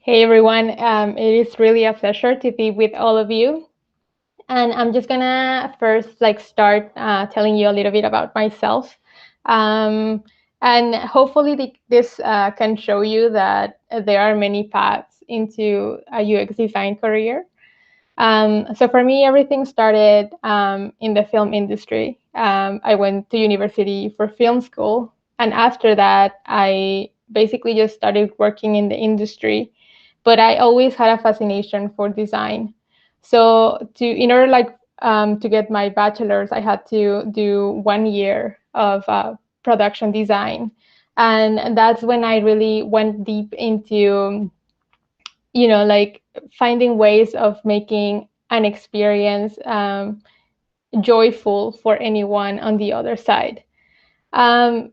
Hey everyone, it is really a pleasure to be with all of you. And I'm just gonna first start telling you a little bit about myself. Um, and hopefully this can show you that there are many paths into a UX design career. So for me, everything started in the film industry. I went to university for film school, and after that, I basically just started working in the industry. But I always had a fascination for design. So in order to get my bachelor's, I had to do 1 year of production design, and that's when I really went deep into finding ways of making an experience joyful for anyone on the other side. And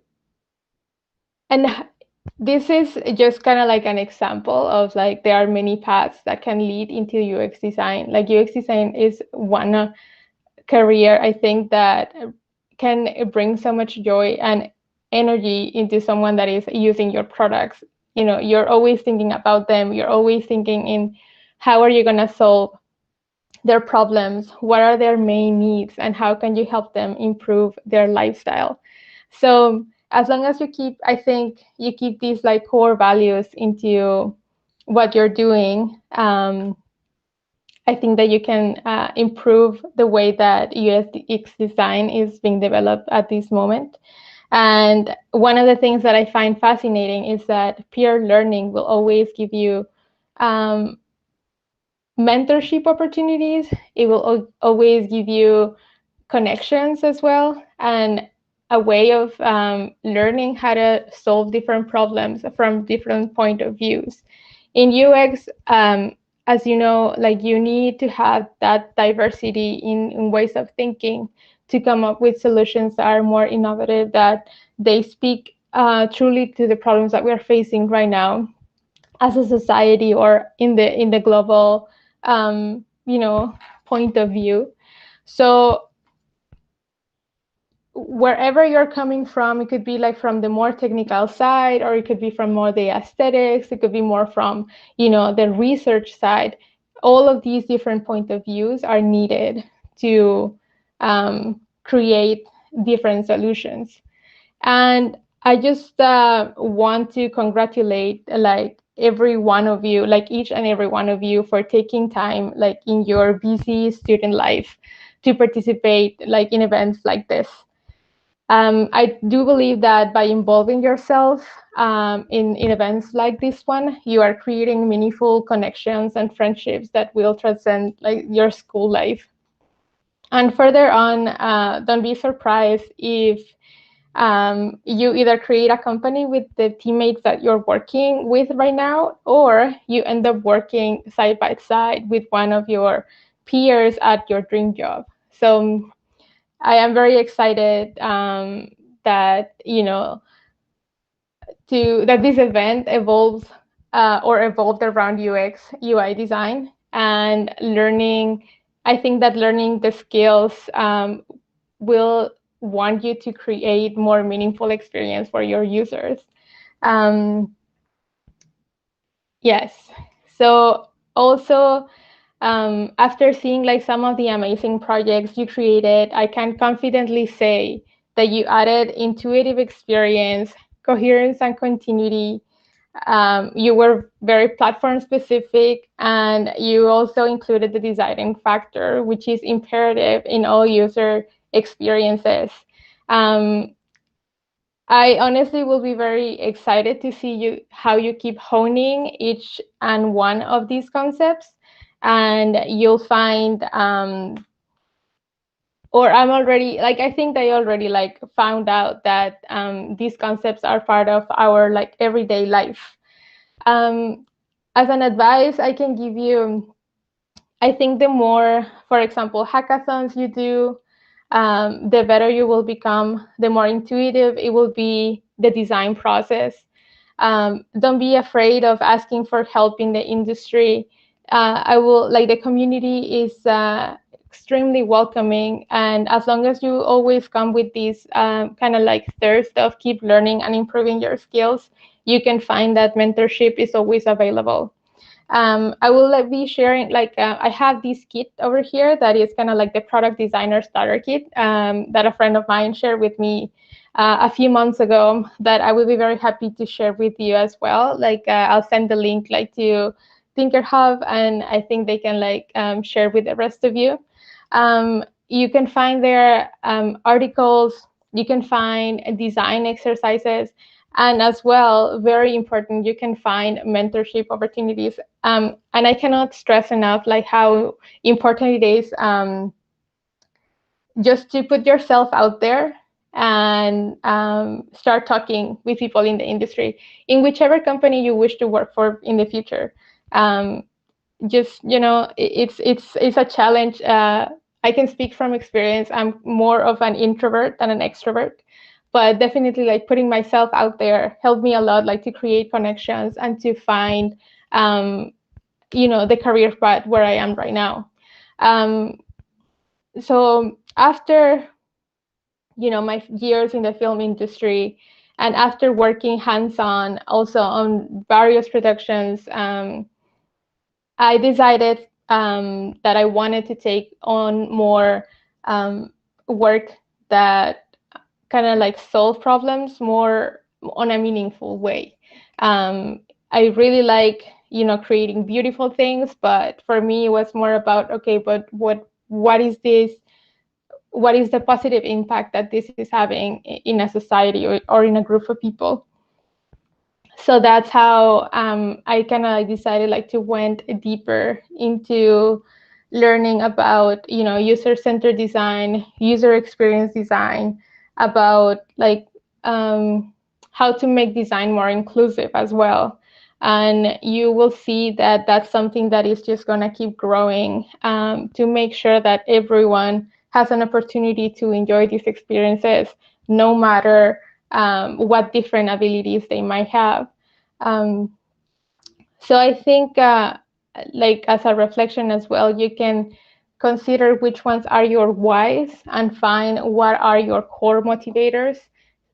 this is just kind of like an example of there are many paths that can lead into UX design. Like UX design is one career I think that can bring so much joy and energy into someone that is using your products. You're always thinking about them. You're always thinking in how are you going to solve their problems, what are their main needs, and how can you help them improve their lifestyle. So as long as I think you keep these core values into what you're doing, I think that you can improve the way that UX design is being developed at this moment. And one of the things that I find fascinating is that peer learning will always give you mentorship opportunities. It will always give you connections as well, and a way of learning how to solve different problems from different point of views. In UX, as you know, you need to have that diversity in ways of thinking to come up with solutions that are more innovative, that they speak truly to the problems that we are facing right now as a society or in the global point of view. So wherever you're coming from, it could be from the more technical side, or it could be from more the aesthetics, it could be more from the research side. All of these different point of views are needed to create different solutions. And I just want to congratulate every one of you, each and every one of you, for taking time in your busy student life to participate in events like this. I do believe that by involving yourself in events like this one, you are creating meaningful connections and friendships that will transcend your school life. And further on, don't be surprised if you either create a company with the teammates that you're working with right now, or you end up working side by side with one of your peers at your dream job. So I am very excited that that this event evolves or evolved around UX UI design and learning. I think that learning the skills will want you to create more meaningful experience for your users. Yes. So also, after seeing some of the amazing projects you created, I can confidently say that you added intuitive experience, coherence, and continuity. You were very platform specific, and you also included the designing factor, which is imperative in all user experiences. I honestly will be very excited to see how you keep honing each and one of these concepts, and you'll find or I'm already I think I already found out that these concepts are part of our everyday life. As an advice I can give you, I think the more, for example, hackathons you do, the better you will become, the more intuitive it will be, the design process. Don't be afraid of asking for help in the industry. The community is extremely welcoming, and as long as you always come with this kind of thirst of keep learning and improving your skills, you can find that mentorship is always available. I will be sharing, I have this kit over here that is kind of like the product designer starter kit that a friend of mine shared with me a few months ago, that I will be very happy to share with you as well. I'll send the link to TinkerHub, and I think they can share with the rest of you. You can find there articles, you can find design exercises, and as well, very important, you can find mentorship opportunities. And I cannot stress enough how important it is just to put yourself out there and start talking with people in the industry, in whichever company you wish to work for in the future. Just it's a challenge. I can speak from experience. I'm more of an introvert than an extrovert, but definitely putting myself out there helped me a lot, to create connections and to find the career path where I am right now. So after my years in the film industry, and after working hands-on also on various productions, I decided that I wanted to take on more work that kind of solve problems more on a meaningful way. I really like creating beautiful things, but for me it was more about, okay, but what is this? What is the positive impact that this is having in a society or in a group of people? So that's how I kind of decided to went deeper into learning about user-centered design, user experience design, about how to make design more inclusive as well. And you will see that that's something that is just going to keep growing, to make sure that everyone has an opportunity to enjoy these experiences, no matter what different abilities they might have. So I think as a reflection as well, you can consider which ones are your whys and find what are your core motivators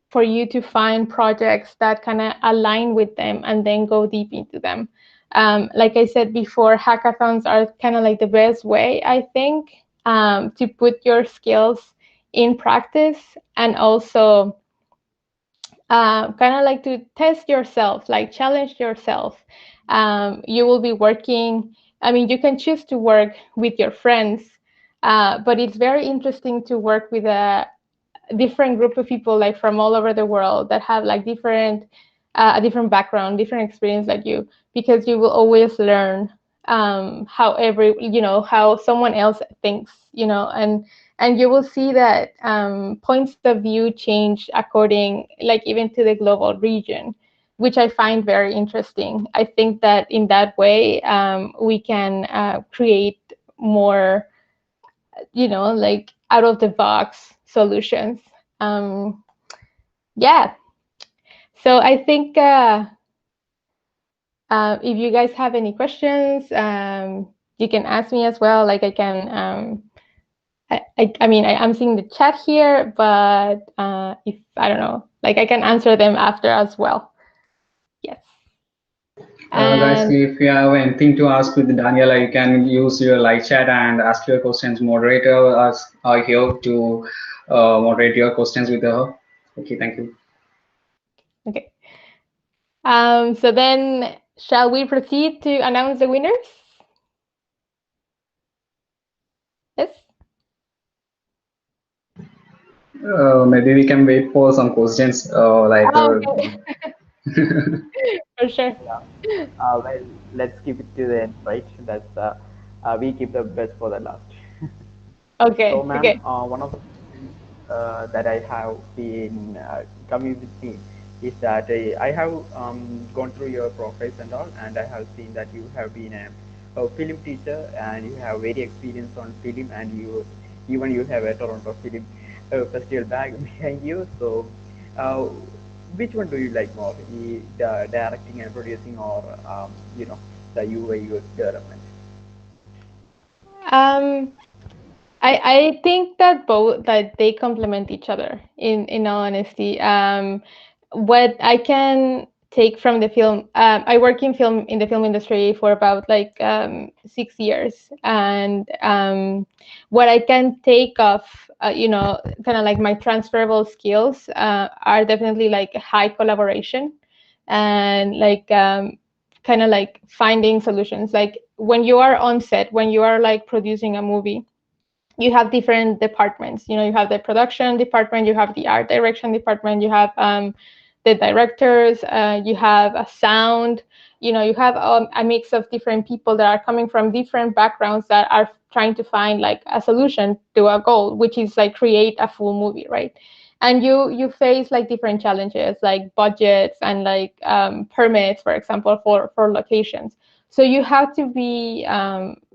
for you to find projects that kind of align with them and then go deep into them. Like I said before, hackathons are kind of the best way, I think, to put your skills in practice, and also kind of to test yourself, challenge yourself. You will be working, I mean, you can choose to work with your friends, but it's very interesting to work with a different group of people from all over the world that have different a different background, different experience like you, because you will always learn how how someone else thinks, and you will see that points of view change according even to the global region, which I find very interesting. I think that in that way we can create more out of the box solutions. Yeah, so I think if you guys have any questions, you can ask me as well. I can I mean, I'm seeing the chat here, but if I don't know, I can answer them after as well. Yes. Guys, And if you have anything to ask with Daniela, you can use your live chat and ask your questions. Moderator are here to moderate your questions with her. Okay, thank you. okay. So then, shall we proceed to announce the winners? Yes. Maybe we can wait for some questions. Oh, okay. For sure. Yeah. Well, let's keep it to the end, right? That's we keep the best for the last. So, Okay. ma'am, Okay. one of the questions that I have been coming with me is that I have gone through your profiles and all, and I have seen that you have been a film teacher and you have very experience on film, and you have a Toronto Film Festival bag behind you. So, uh, which one do you like more, the directing and producing, or the UI UX development? Um, I think that both that they complement each other in all honesty. What I can take from the film. I work in the film industry for about like 6 years, and what I can take of kind of like my transferable skills are definitely like high collaboration and like kind of like finding solutions. Like when you are on set, when you are like producing a movie, you have different departments. You have the production department, you have the art direction department, you have the directors, you have a sound, you have a mix of different people that are coming from different backgrounds that are trying to find like a solution to a goal, which is like create a full movie, right? And you face like different challenges like budgets and like permits, for example, for locations. So you have to be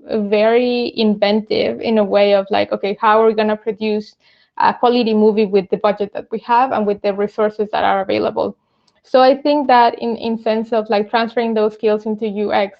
very inventive in a way of like, okay, how are we going to produce a quality movie with the budget that we have and with the resources that are available? So I think that in sense of like transferring those skills into UX,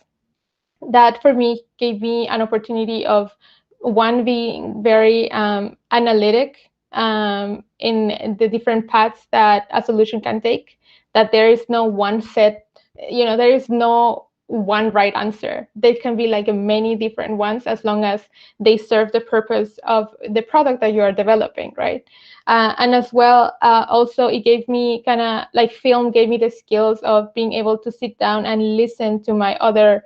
that for me gave me an opportunity of one being very analytic in the different paths that a solution can take, that there is no one set, there is no one right answer. There can be like many different ones as long as they serve the purpose of the product that you are developing, right? And as well, also it gave me kind of like film gave me the skills of being able to sit down and listen to my other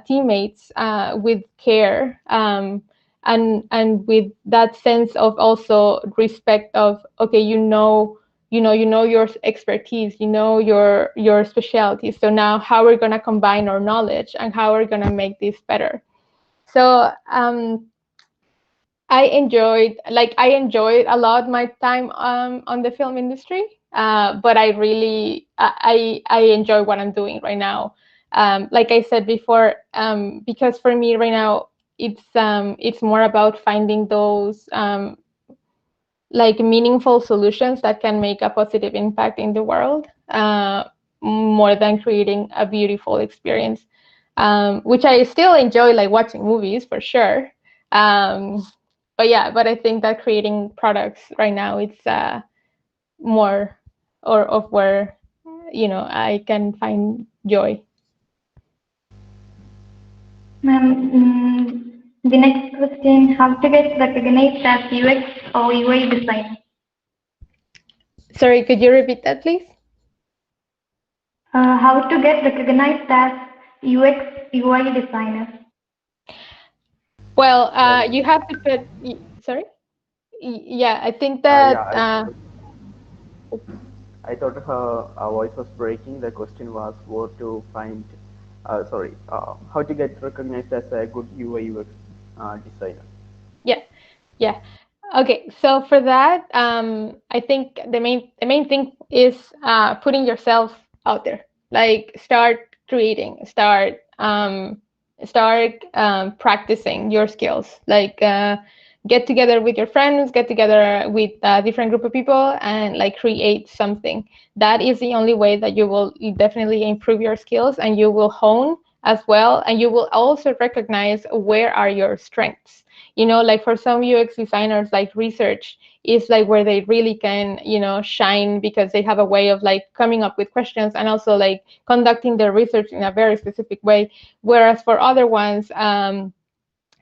teammates with care, and with that sense of also respect of, okay, your expertise, your specialty. So now how we're going to combine our knowledge and how we're going to make this better. So I enjoyed a lot my time on the film industry, but I enjoy what I'm doing right now. Like I said before, because for me right now it's more about finding those like meaningful solutions that can make a positive impact in the world, more than creating a beautiful experience, which I still enjoy, like watching movies for sure. But I think that creating products right now, it's more or of where I can find joy. The next question: how to get recognized as UX or UI designer? Sorry, could you repeat that, please? How to get recognized as UX UI designer? Well, you have to put. Sorry. Yeah, I think that. Yeah, I thought her voice was breaking. The question was what to find, how to get recognized as a good UI UX designer. Yeah. Okay, so for that, I think the main thing is putting yourself out there. Like start creating, start practicing your skills. Like get together with your friends, get together with a different group of people, and like create something. That is the only way that you will definitely improve your skills, and you will hone as well, and you will also recognize where are your strengths. Like for some UX designers, like research is like where they really can shine, because they have a way of like coming up with questions and also like conducting their research in a very specific way. Whereas for other ones,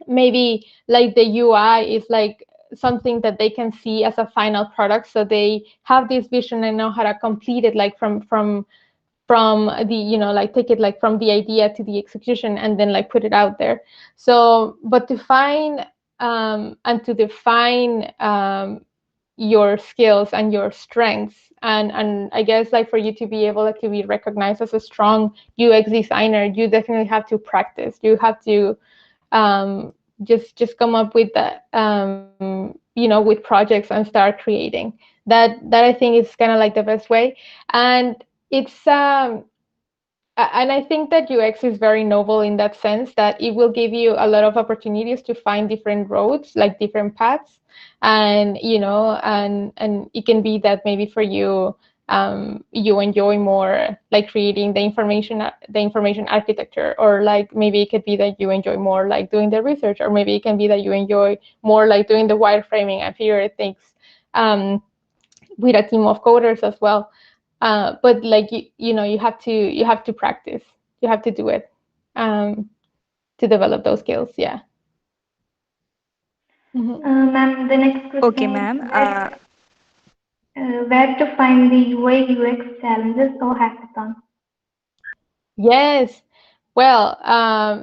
maybe like the UI is like something that they can see as a final product, so they have this vision and know how to complete it, like from the like take it like from the idea to the execution, and then like put it out there. So but to find and to define your skills and your strengths, and I guess like for you to be able to be recognized as a strong UX designer, you definitely have to practice. You have to just come up with that with projects and start creating. That I think is kind of like the best way. And it's and I think that UX is very noble in that sense, that it will give you a lot of opportunities to find different roads, like different paths. And and it can be that maybe for you, you enjoy more like creating the information architecture, or like maybe it could be that you enjoy more like doing the research, or maybe it can be that you enjoy more like doing the wireframing and figure things with a team of coders as well. but like you have to practice. You have to do it to develop those skills. Yeah. Ma'am, the next Okay, question ma'am. is where to find the UI UX challenges or hackathons? Yes. Well,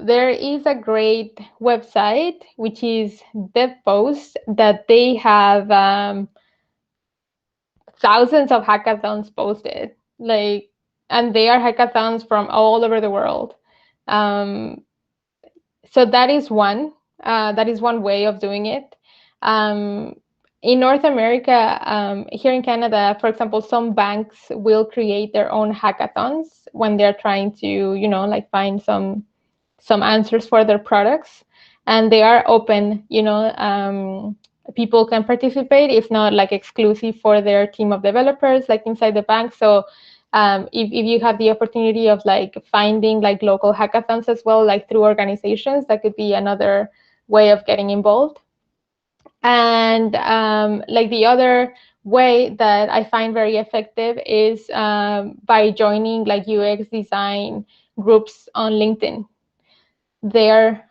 there is a great website which is DevPost that they have thousands of hackathons posted, like, and they are hackathons from all over the world. Um, so that is one. That is one way of doing it. Um, in North America, here in Canada, for example, some banks will create their own hackathons when they're trying to, like find some answers for their products, and they are open. People can participate. It's not like exclusive for their team of developers, like inside the bank. So if you have the opportunity of like finding like local hackathons as well, like through organizations, that could be another way of getting involved. And like the other way that I find very effective is by joining like UX design groups on LinkedIn. There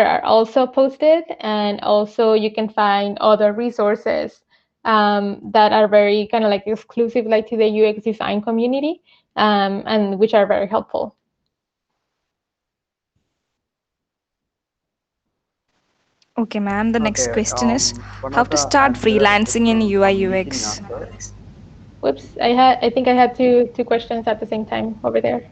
are also posted, and also you can find other resources that are very kind of like exclusive, like to the UX design community, and which are very helpful. Okay, ma'am. The next Okay, question is one how of to the start another freelancing in question UI from Nitin UX. also. Whoops, I think I had two questions at the same time over there.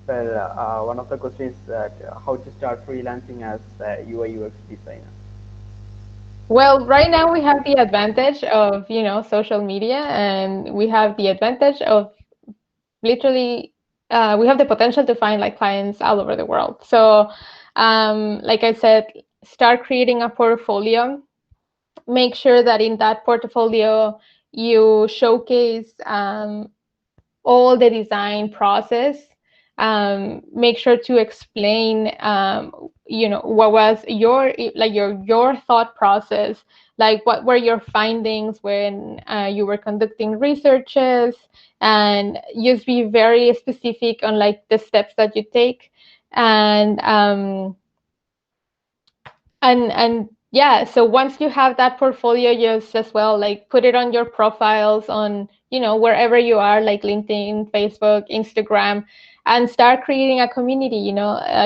Well, one of the questions is that how to start freelancing as a UI UX designer. Well, right now we have the advantage of, social media, and we have the advantage of literally, we have the potential to find like clients all over the world. So, like I said, start creating a portfolio. Make sure that in that portfolio you showcase all the design process. Make sure to explain, what was your thought process, like what were your findings when you were conducting researches, and just be very specific on like the steps that you take, and yeah, so once you have that portfolio, just as well like put it on your profiles on, wherever you are, like LinkedIn, Facebook, Instagram, and start creating a community.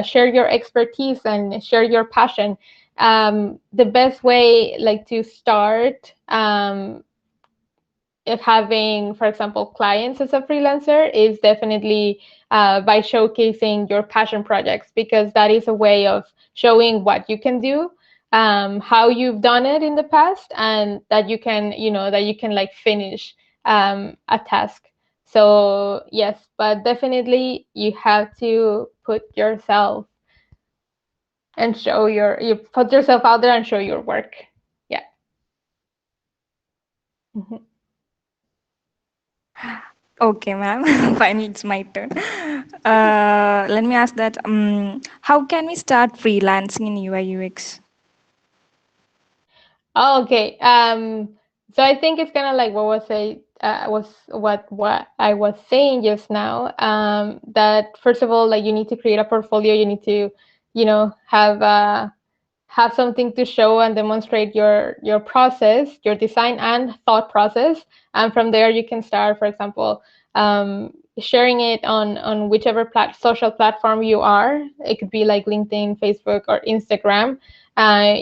Share your expertise and share your passion. The best way like to start, if having, for example, clients as a freelancer, is definitely by showcasing your passion projects, because that is a way of showing what you can do, how you've done it in the past, and that you can, like finish a task. So yes, but definitely you have to put yourself and you put yourself out there and show your work. Yeah. Mhm. Okay, ma'am. Finally, it's my turn. Let me ask that. How can we start freelancing in UI UX? Oh, okay. So I think it's kind of like what I was saying just now. That first of all, like you need to create a portfolio. You need to, have something to show and demonstrate your process, your design and thought process, and from there you can start, for example, sharing it on whichever social platform you are. It could be like LinkedIn, Facebook, or Instagram.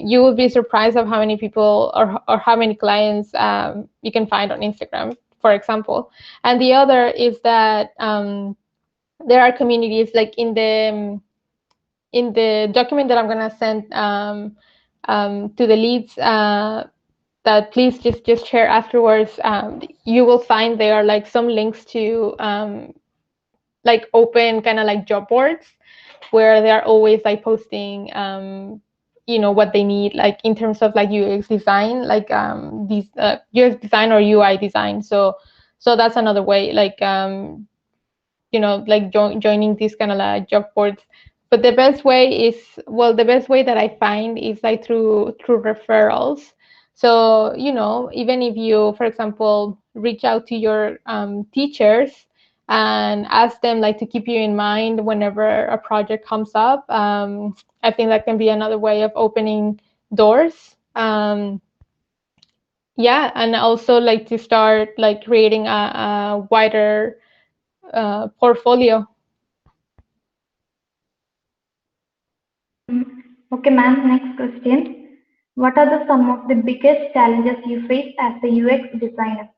You will be surprised of how many people or how many clients you can find on Instagram, for example. And the other is that there are communities, like in the document that I'm gonna send to the leads, that please just share afterwards. You will find there are like some links to like open kind of like job boards, where they're always like posting what they need, like in terms of like UX design, like these UX design or UI design. So that's another way, like like joining these kind of like job boards. But the best way that I find is like through referrals. So, even if you, for example, reach out to your teachers and ask them like to keep you in mind whenever a project comes up, I think that can be another way of opening doors. Yeah, and also like to start like creating a wider portfolio. Okay, ma'am. Next question. What are some of the biggest challenges you face as a UX designer?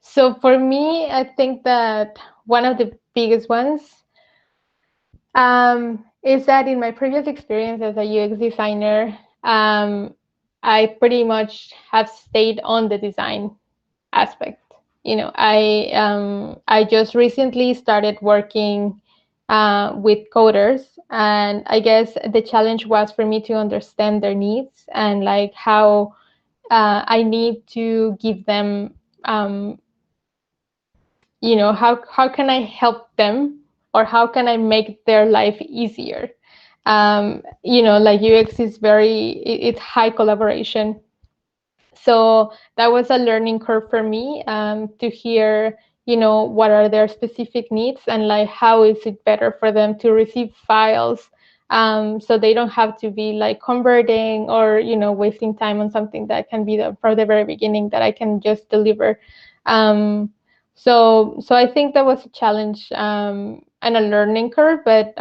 So for me, I think that one of the biggest ones is that in my previous experience as a UX designer, I pretty much have stayed on the design aspect. I just recently started working with coders, and I guess the challenge was for me to understand their needs and like how I need to give them how can I help them, or how can I make their life easier. Like UX is it's high collaboration, so that was a learning curve for me, to hear what are their specific needs, and like how is it better for them to receive files, so they don't have to be like converting or wasting time on something that can be from the very beginning that I can just deliver. So I think that was a challenge, and a learning curve, but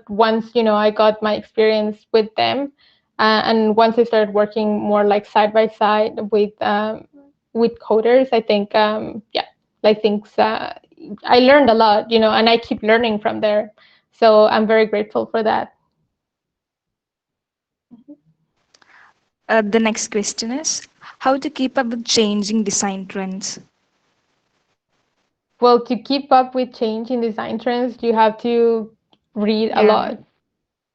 once I got my experience with them, and once I started working more like side by side with coders, I think yeah, like things I learned a lot, and I keep learning from there. So I'm very grateful for that. The next question is how to keep up with changing design trends. Well, to keep up with change in design trends, you have to read a Yeah. lot.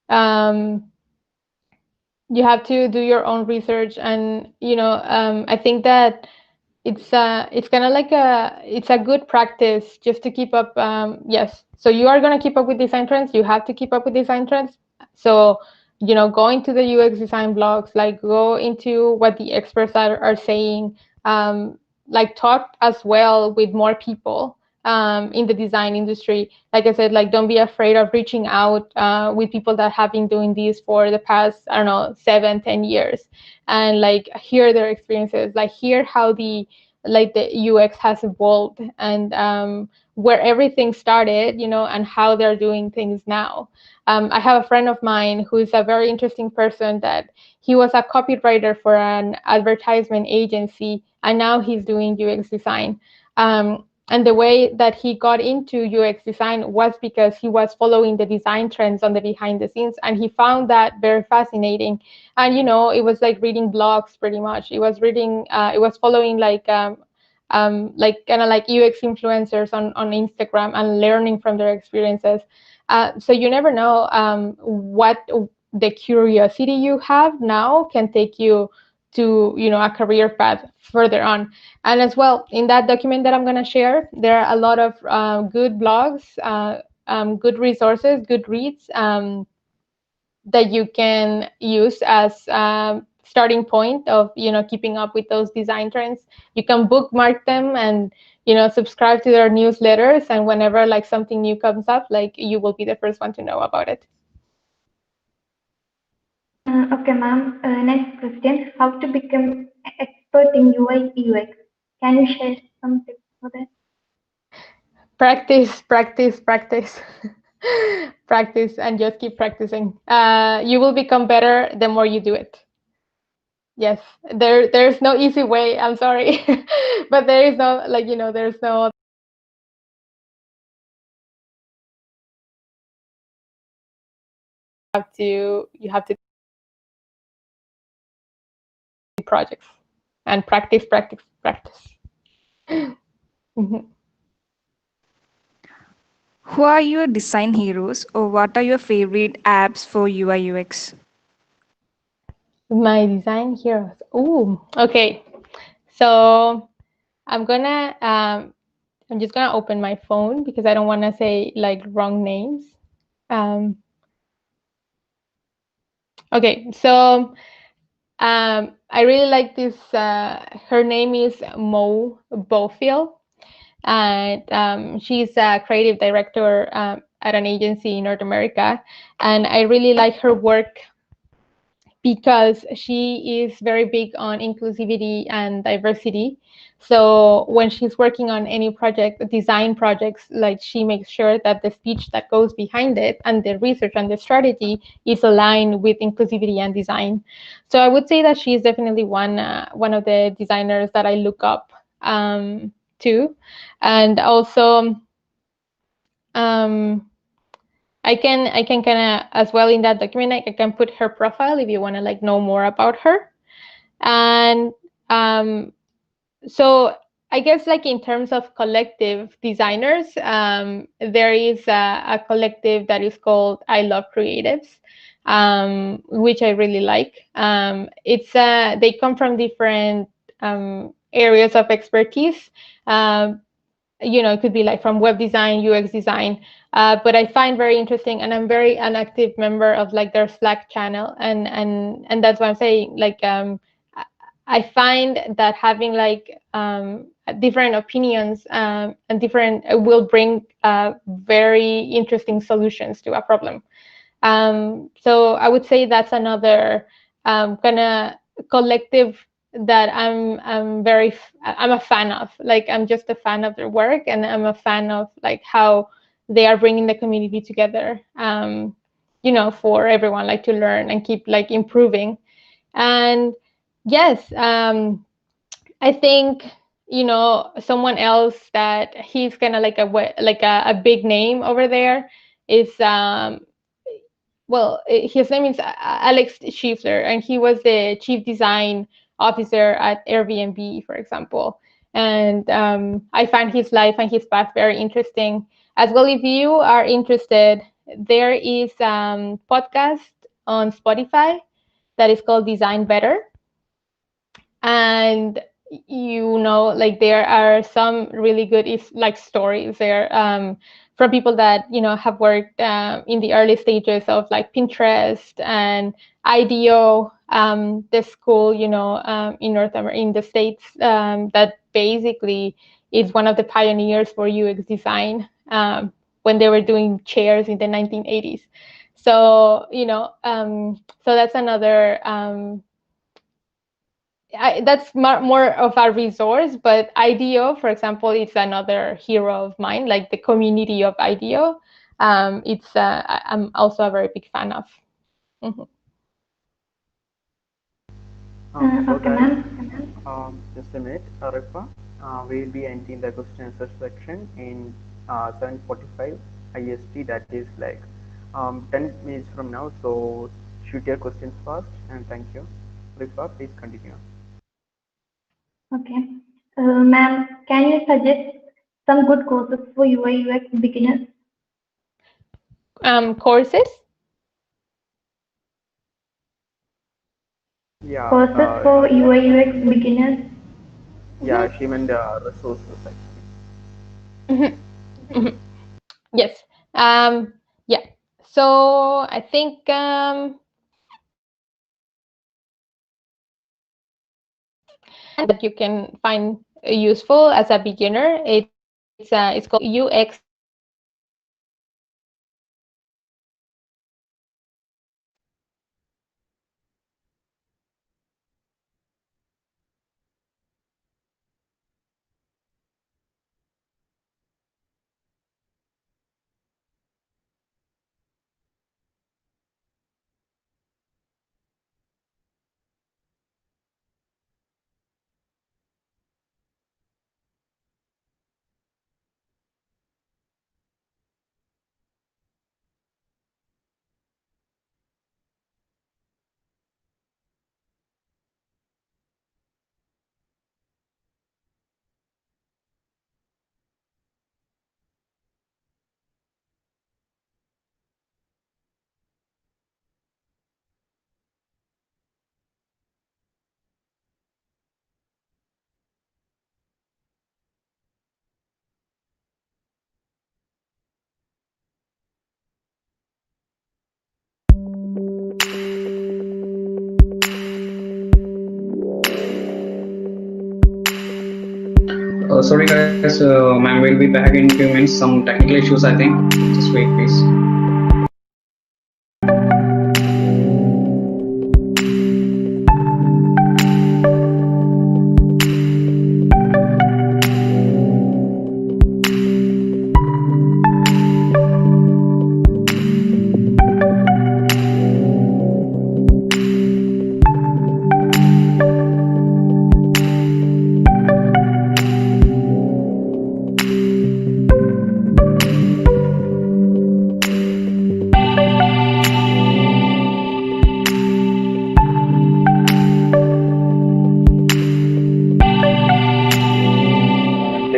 Um, you have to do your own research, and I think that it's kind of like it's a good practice just to keep up. Yes, so you are going to keep up with design trends, you have to keep up with design trends. So going to the UX design blogs, like go into what the experts are saying, like talk as well with more people in the design industry. Like I said, like don't be afraid of reaching out with people that have been doing this for the past, I don't know, 7-10 years, and like hear their experiences, like hear how the UX has evolved, and where everything started, and how they're doing things now. I have a friend of mine who is a very interesting person, that he was a copywriter for an advertisement agency, and now he's doing UX design. And the way that he got into UX design was because he was following the design trends on the behind the scenes, and he found that very fascinating. And it was like reading blogs pretty much. It was following like kind of like UX influencers on Instagram, and learning from their experiences. So you never know what the curiosity you have now can take you to a career path further on. And as well, in that document that I'm going to share, there are a lot of good blogs, good resources, good reads, that you can use as starting point of keeping up with those design trends. You can bookmark them, and subscribe to their newsletters, and whenever like something new comes up, like you will be the first one to know about it. Okay, ma'am. Next question. How to become expert in UI UX? Can you share some tips for that? Practice, practice, practice. Practice, and just keep practicing. You will become better the more you do it. Yes, there's no easy way, I'm sorry. But there is no, like, there's no you have to do projects and practice, practice, practice. Mhm. Who are your design heroes, or what are your favorite apps for UI UX? My design heroes. Ooh, okay. So I'm just gonna open my phone because I don't want to say like wrong names. Um, okay, so I really like this. Her name is Mo Bofield, and she's a creative director at an agency in North America. And I really like her work because she is very big on inclusivity and diversity. So when she's working on any project, design projects, like she makes sure that the speech that goes behind it and the research and the strategy is aligned with inclusivity and design. So I would say that she is definitely one of the designers that I look up to, and also um, I can kind of as well in that document I can put her profile if you want to like know more about her. And um, so I guess like in terms of collective designers, there is a collective that is called I Love Creatives, which I really like. It's they come from different areas of expertise. Um, it could be like from web design, UX design, but I find very interesting, and I'm very an active member of like their Slack channel, and that's what I'm saying. Like I find that having like different opinions and different will bring very interesting solutions to a problem. So I would say that's another kind of collective that I'm a fan of. Like I'm just a fan of their work, and I'm a fan of like how they are bringing the community together. For everyone like to learn and keep like improving. And yes, I think someone else that he's kind of like a big name over there is his name is Alex Schiffler, and he was the chief design officer at Airbnb, for example. And I find his life and his path very interesting. As well, if you are interested, there is podcast on Spotify that is called Design Better. And like there are some really good like stories there from people that have worked in the early stages of like Pinterest and IDEO, the school in in the States, that basically is one of the pioneers for UX design, when they were doing chairs in the 1980s. So so that's another that's more of a resource. But IDEO, for example, it's another hero of mine, like the community of IDEO. I'm also a very big fan of. Mhm. So Okay, guys, ma'am. just a minute, Arifa. We'll be ending the question and answer section in 7:45 IST. That is like 10 minutes from now. So shoot your questions first, and thank you. Rifa, please continue. Okay. Ma'am, can you suggest some good courses for UI UX beginners? Courses. Yeah, Courses for UI UX beginners? yeah, Mhm. she meant resources actually. Mhm. Mhm. Yes. Yeah. So I think that you can find useful as a beginner. It's called UX Sorry guys, ma'am will be back in few minutes. Some technical issues, I think. Just wait, please.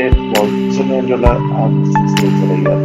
എൻ്റെ കുറച്ചിന് വേണ്ടിയുള്ള questions ചോദിച്ചറിയുക.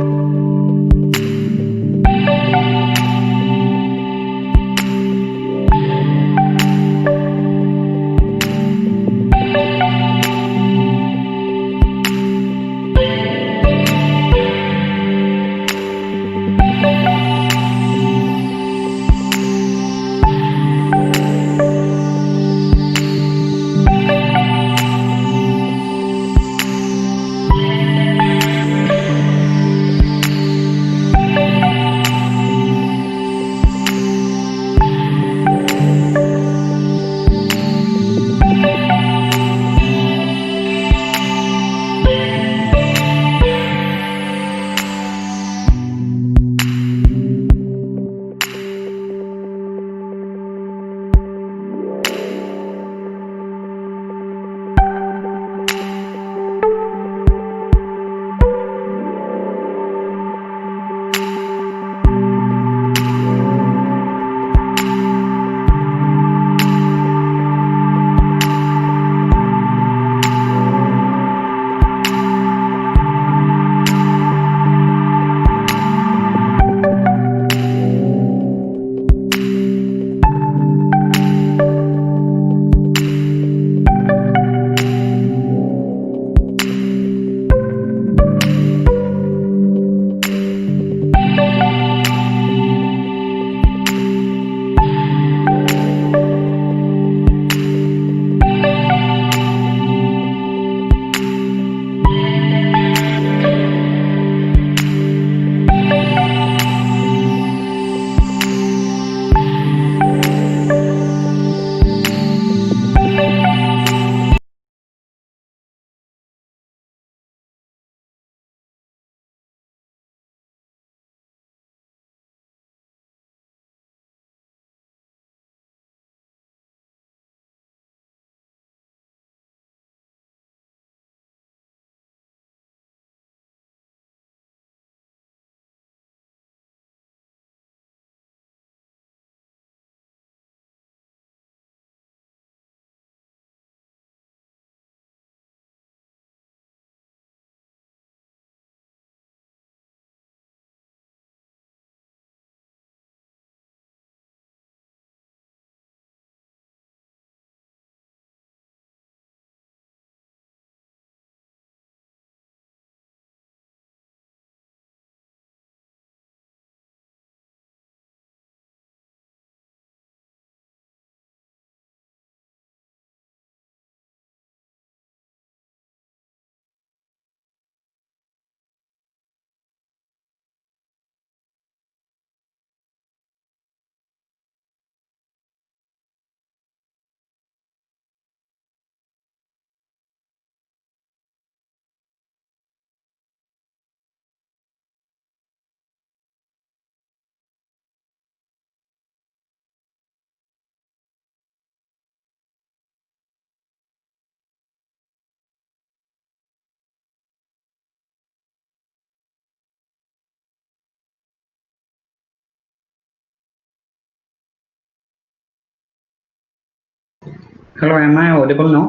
Hello, am I audible now?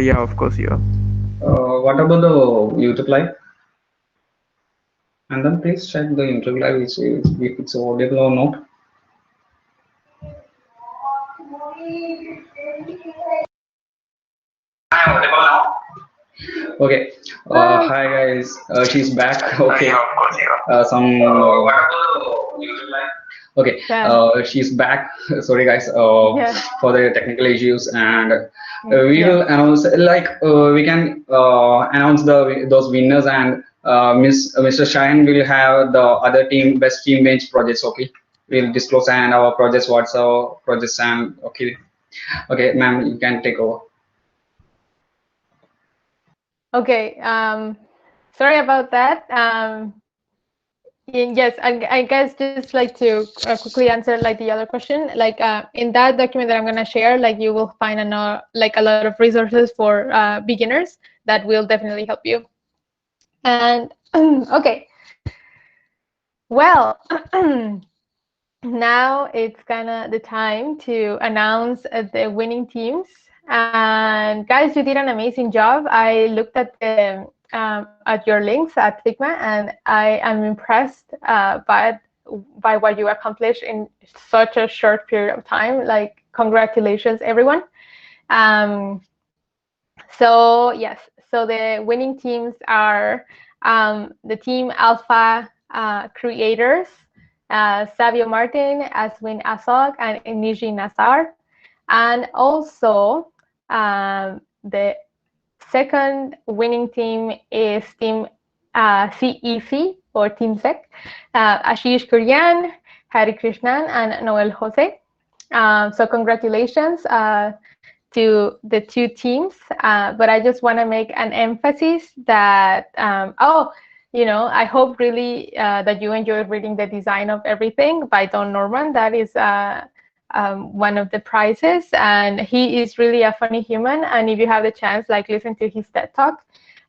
Yeah, of course you are. What about the YouTube live? And then please check the YouTube live if it's audible or not. Okay. Hi guys. She's back. Okay. Some. Okay, Yeah. she's back. Sorry, guys, Yeah. for the technical issues, and we Yeah. will announce like we can announce those winners, and Mr. Shine will have the other team best team bench projects. Okay, we'll disclose and our projects, what's our projects, and okay, okay, ma'am, you can take over. Okay. Sorry about that. Yes, I guess just like to quickly answer like the other question. Like in that document that I'm gonna share, like you will find like a lot of resources for beginners that will definitely help you. And okay, well, now it's kind of the time to announce the winning teams. And guys, you did an amazing job. I looked at your links at Figma, and I am impressed by what you accomplished in such a short period of time. Like, congratulations, everyone. Um, so yes, so the winning teams are the team Alpha creators, Savio Martin, Aswin Asok, and Niji Nassar. And also the second winning team is team CEC or Team SEC, Ashish Kuryan, Hari Krishnan, and Noel Jose. So congratulations to the two teams, but I just want to make an emphasis that, I hope really that you enjoyed reading The Design of Everything by Don Norman. That is one of the prizes, and he is really a funny human, and if you have the chance, like, listen to his TED Talk.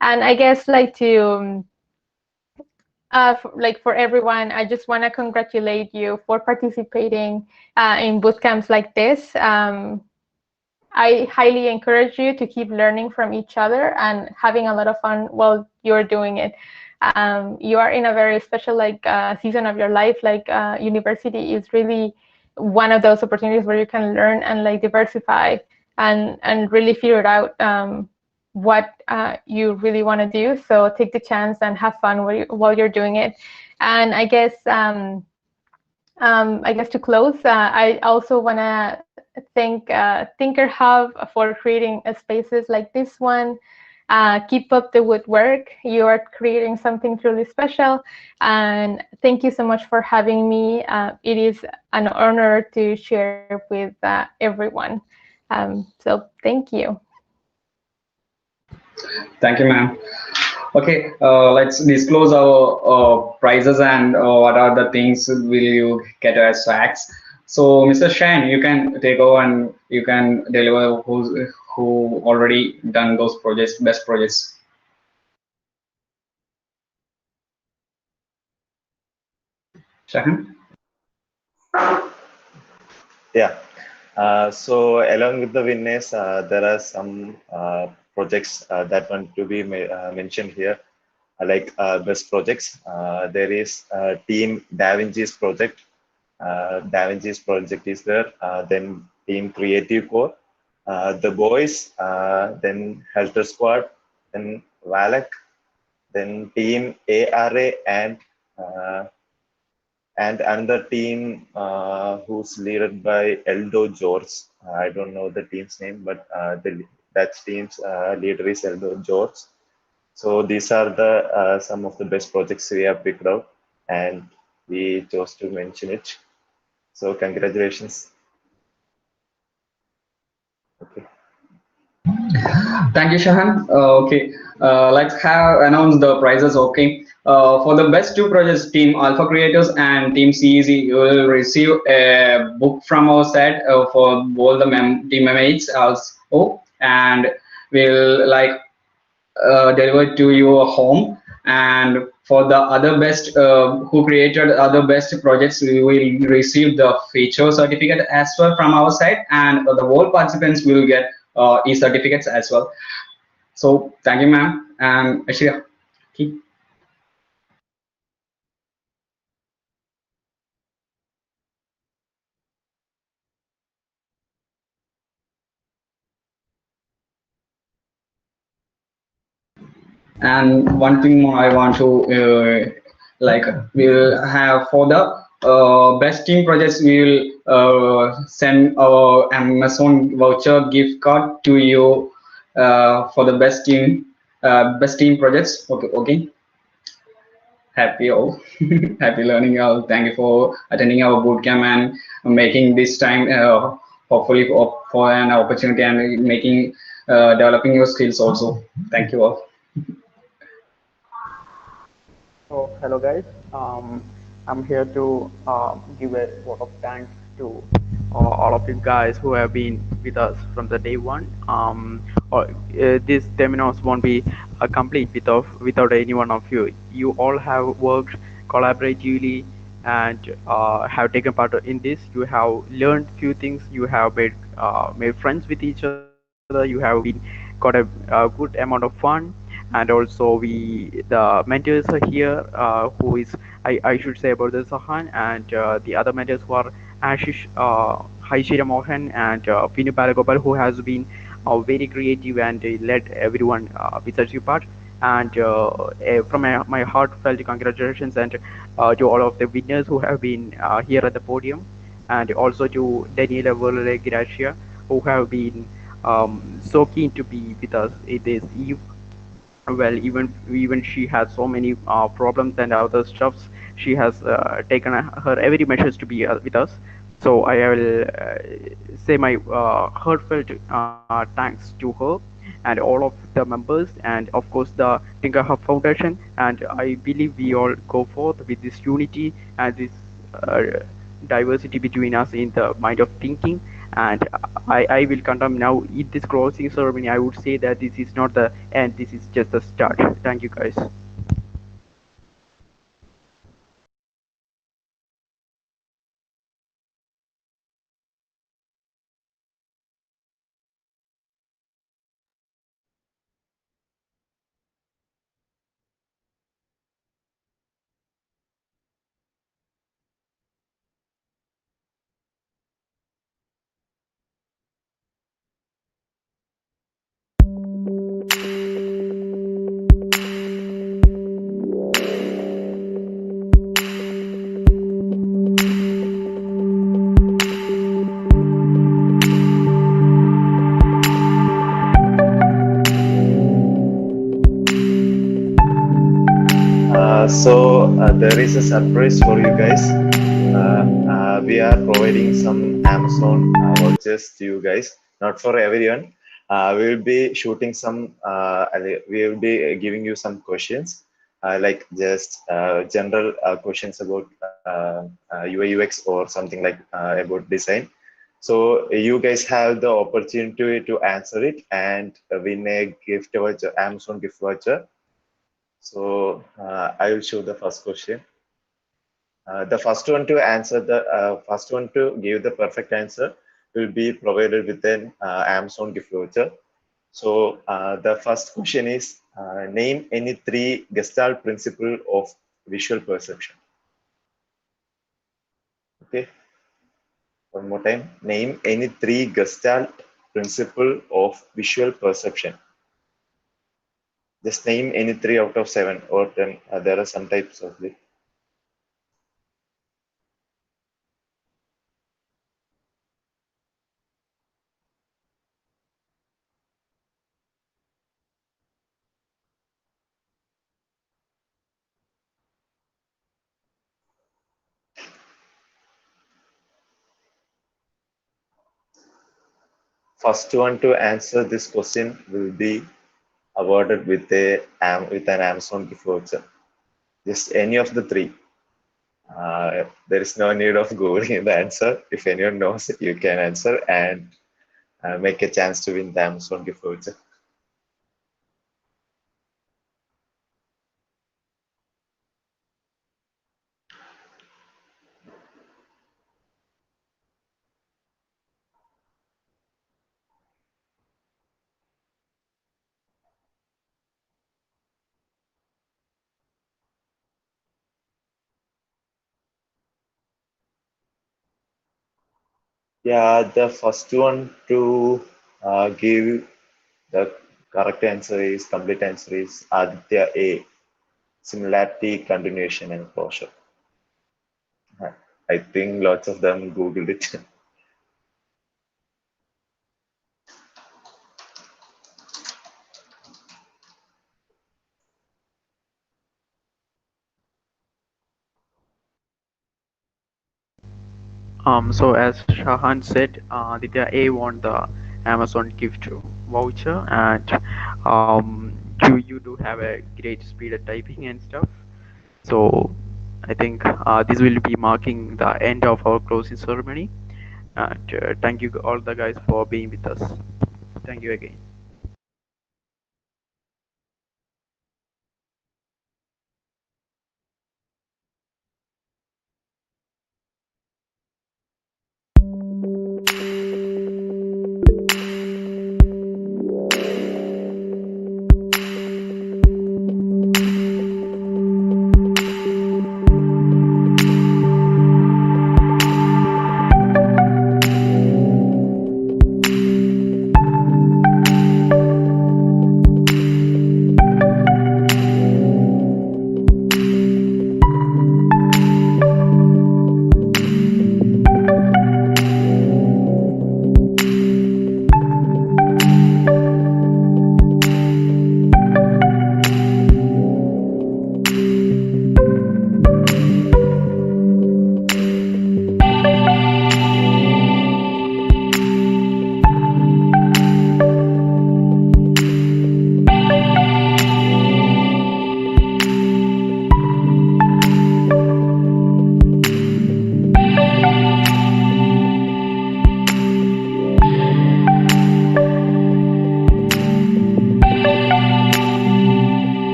And I guess like for everyone, I just want to congratulate you for participating in bootcamps like this. I highly encourage you to keep learning from each other and having a lot of fun while you're doing it. You are in a very special season of your life. University is really one of those opportunities where you can learn and like diversify and really figure out what you really want to do. So take the chance and have fun while you're doing it. And I guess to close, I also want to thank TinkerHub for creating spaces like this one. Keep up the good work. You are creating something truly special. And thank you so much for having me. It is an honor to share with everyone. So thank you. Thank you, ma'am. Okay, let's disclose our prices and what are the things will you get as facts. So, Mr. Shan, you can take over and you can deliver who already done those projects, best projects. Shahan? Yeah. So along with the winners, there are some projects that want to be mentioned here, like best projects. There is Team Da Vinci's project. Da Vinci's project is there. Then Team Creative Core, The Boys, then Helter Squad, then Valak, then Team ARA, uh, and another team who's led by Eldo George. I don't know the team's name, but that team's leader is Eldo George. So these are the some of the best projects we have picked out, and we chose to mention it. So congratulations. Okay. Thank you, Shahan. Okay, let's have announced the prizes. Okay, for the best two projects, Team Alpha Creators and Team CEC, you will receive a book from our side for both the team mates also, and we'll like deliver to your home. And for the other best who created other best projects, we will receive the feature certificate as well from our side, and the whole participants will get e-certificates as well. So thank you, ma'am. And Ashria, keep. And one thing more I want to like we'll have for the best team projects, we will send our Amazon voucher gift card to you for the best team projects. Okay, okay. Happy all, happy learning all. Thank you for attending our bootcamp and making this time hopefully for an opportunity and making developing your skills also. Thank you all. So, hello guys. I'm here to give a vote of thanks to all of you guys who have been with us from the day one. This Temenos won't be complete without any one of you. You all have worked collaboratively and have taken part in this. You have learned few things. You have made friends with each other. You have been got a good amount of fun, and also the mentors are here, who is I should say about the Sahan, and the other mentors who are Ashish, Haishira Mohan, and Pinu Palagopal, who has been very creative and led everyone with such a part. And from my heartfelt congratulations and to all of the winners who have been here at the podium, and also to Daniela Verle Gracia, who have been so keen to be with us in this eve. Well, even she has so many problems and other stuffs, she has taken her every measures to be with us. So I will say my heartfelt thanks to her and all of the members, and of course the TinkerHub Foundation. And I believe we all go forth with this unity and this uh, diversity between us in the mind of thinking. And I will condemn now in this closing ceremony. I would say that this is not the end, this is just the start. Thank you guys. There is a surprise for you guys. We are providing some Amazon vouchers to you guys, not for everyone. We will be shooting some. We will be giving you some questions, like just general questions about UI UX or something like about design. So you guys have the opportunity to answer it and win a gift voucher, Amazon gift voucher. So I will show the first question. The first one to answer the first one to give the perfect answer will be provided with an Amazon gift voucher. So the first question is, name any three Gestalt principle of visual perception. Okay, one more time. Name any three Gestalt principle of visual perception. Just name any three out of 7 or 10. There are some types of it. First one to answer this question will be awarded with with an Amazon gift voucher. Just any of the three. There is no need of googling the answer. If anyone knows it, you can answer and make a chance to win the Amazon gift voucher. Yeah, the first one to give the correct answer is complete answer is Aditya A. Similarity, continuation, and closure. I think lots of them Googled it. So as Shahan said, Ditya A won the Amazon gift voucher, and you do have a great speed at typing and stuff. So I think this will be marking the end of our closing ceremony. And thank you all the guys for being with us. Thank you again.